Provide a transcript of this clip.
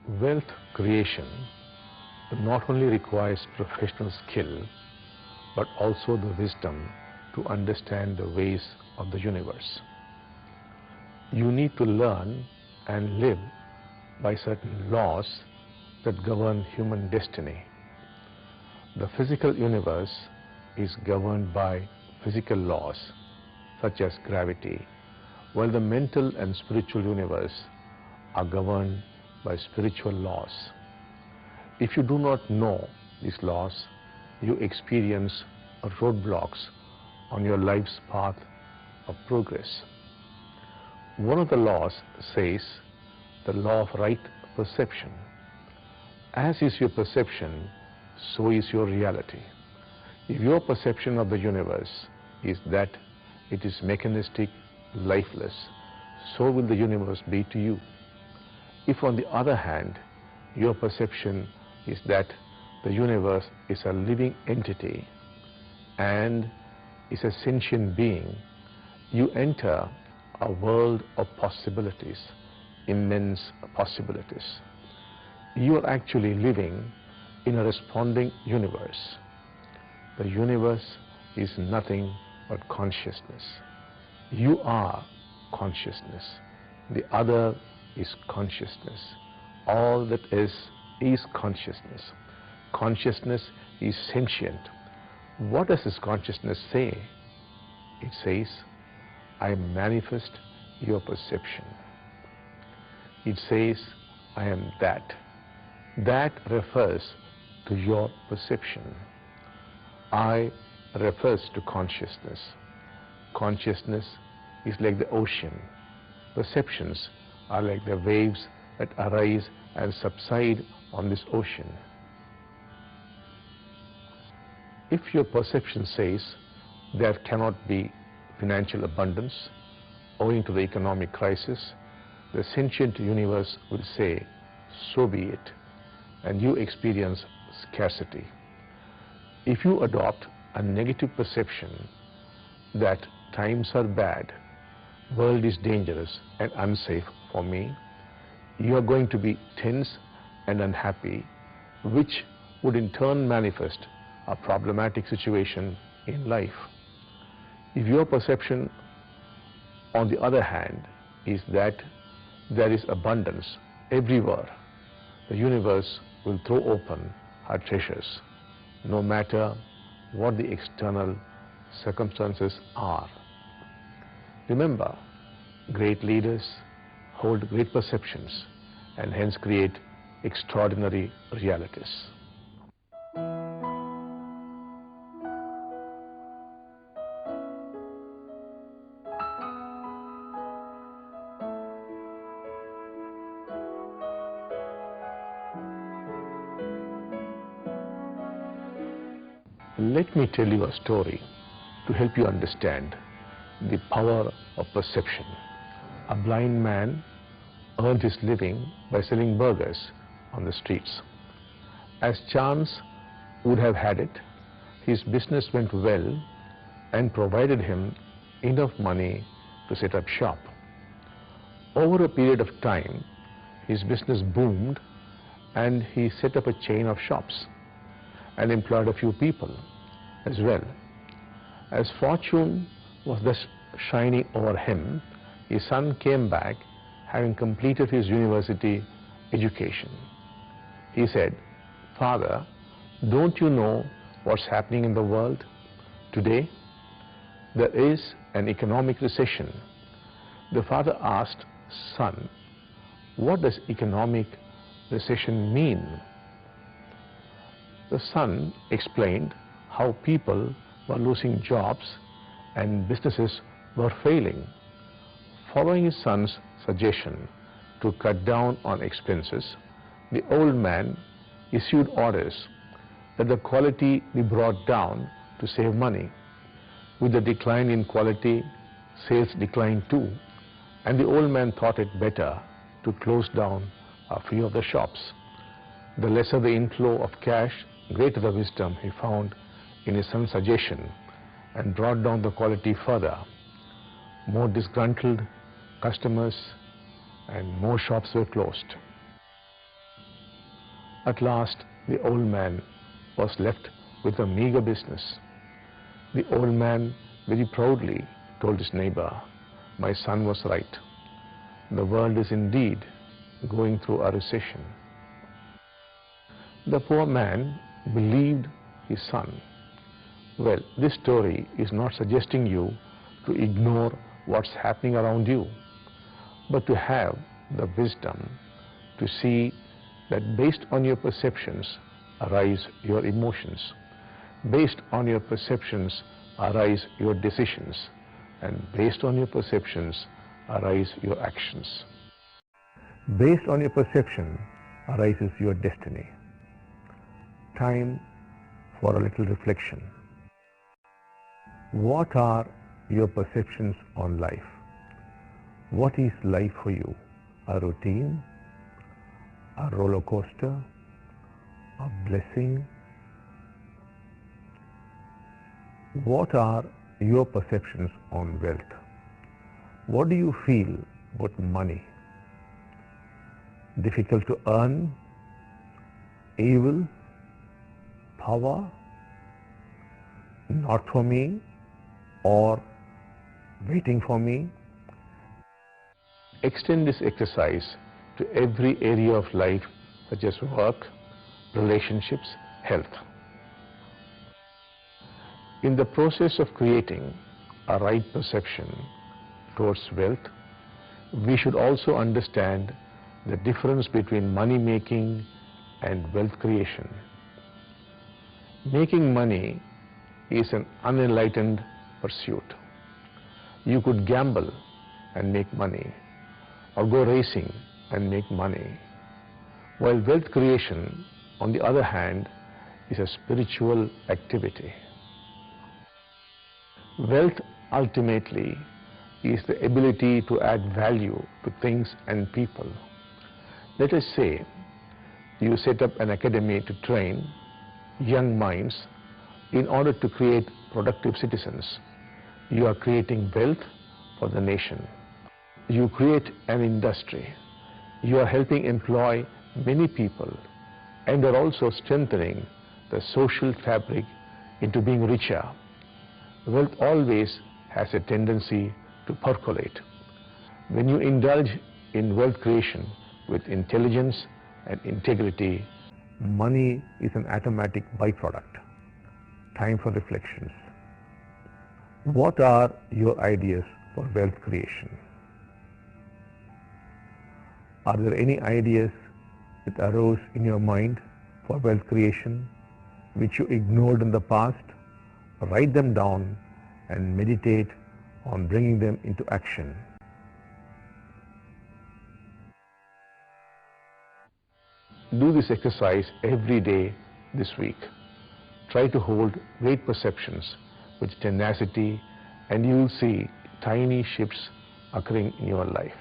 Wealth creation not only requires professional skill, but also the wisdom to understand the ways of the universe. You need to learn and live by certain laws that govern human destiny. The physical universe is governed by physical laws such as gravity, while the mental and spiritual universe are governed by spiritual laws. If you do not know these laws, you experience roadblocks on your life's path of progress. One of the laws says the law of right perception. As is your perception, so is your reality. If your perception of the universe is that it is mechanistic, lifeless, so will the universe be to you. If on the other hand, your perception is that the universe is a living entity and is a sentient being, you enter a world of possibilities, immense possibilities. You are actually living in a responding universe. The universe is nothing but consciousness. You are consciousness. The other is consciousness. All that is consciousness. Consciousness is sentient. What does this consciousness say? It says, I manifest your perception. It says, I am that. That refers to your perception. I refers to consciousness. Consciousness is like the ocean. Perceptions are like the waves that arise and subside on this ocean. If your perception says there cannot be financial abundance owing to the economic crisis, the sentient universe will say, so be it, and you experience scarcity. If you adopt a negative perception that times are bad, world is dangerous and unsafe for me, you are going to be tense and unhappy, which would in turn manifest a problematic situation in life. If your perception, on the other hand, is that there is abundance everywhere, the universe will throw open her treasures, no matter what the external circumstances are. Remember, great leaders hold great perceptions and hence create extraordinary realities. Let me tell you a story to help you understand the power of perception. A blind man earned his living by selling burgers on the streets. As chance would have had it, his business went well and provided him enough money to set up shop. Over a period of time, his business boomed and he set up a chain of shops and employed a few people as well. As fortune was thus shining over him, his son came back having completed his university education. He said, Father, don't you know what's happening in the world today? There is an economic recession. The father asked, Son, what does economic recession mean? The son explained how people were losing jobs and businesses were failing. Following his son's suggestion to cut down on expenses, the old man issued orders that the quality be brought down to save money. With the decline in quality, sales declined too, and the old man thought it better to close down a few of the shops. The lesser the inflow of cash, greater the wisdom he found in his son's suggestion, and brought down the quality further. More disgruntled customers and more shops were closed. At last, the old man was left with a meager business. The old man very proudly told his neighbor, "My son was right. The world is indeed going through a recession." The poor man believed his son. Well, this story is not suggesting you to ignore what's happening around you, but to have the wisdom to see that based on your perceptions arise your emotions. Based on your perceptions arise your decisions, and based on your perceptions arise your actions. Based on your perception arises your destiny. Time for a little reflection. What are your perceptions on life? What is life for you? A routine? A roller coaster? A blessing? What are your perceptions on wealth? What do you feel about money? Difficult to earn? Evil? Power? Not for me? Or waiting for me? Extend this exercise to every area of life, such as work, relationships, health. In the process of creating a right perception towards wealth, we should also understand the difference between money making and wealth creation. Making money is an unenlightened pursuit. You could gamble and make money, or go racing and make money, while wealth creation, on the other hand, is a spiritual activity. Wealth ultimately is the ability to add value to things and people. Let us say you set up an academy to train young minds in order to create productive citizens. You are creating wealth for the nation. You create an industry. You are helping employ many people and are also strengthening the social fabric into being richer. Wealth always has a tendency to percolate. When you indulge in wealth creation with intelligence and integrity, money is an automatic byproduct. Time for reflections. What are your ideas for wealth creation? Are there any ideas that arose in your mind for wealth creation which you ignored in the past? Write them down and meditate on bringing them into action. Do this exercise every day this week. Try to hold great perceptions with tenacity, and you will see tiny shifts occurring in your life.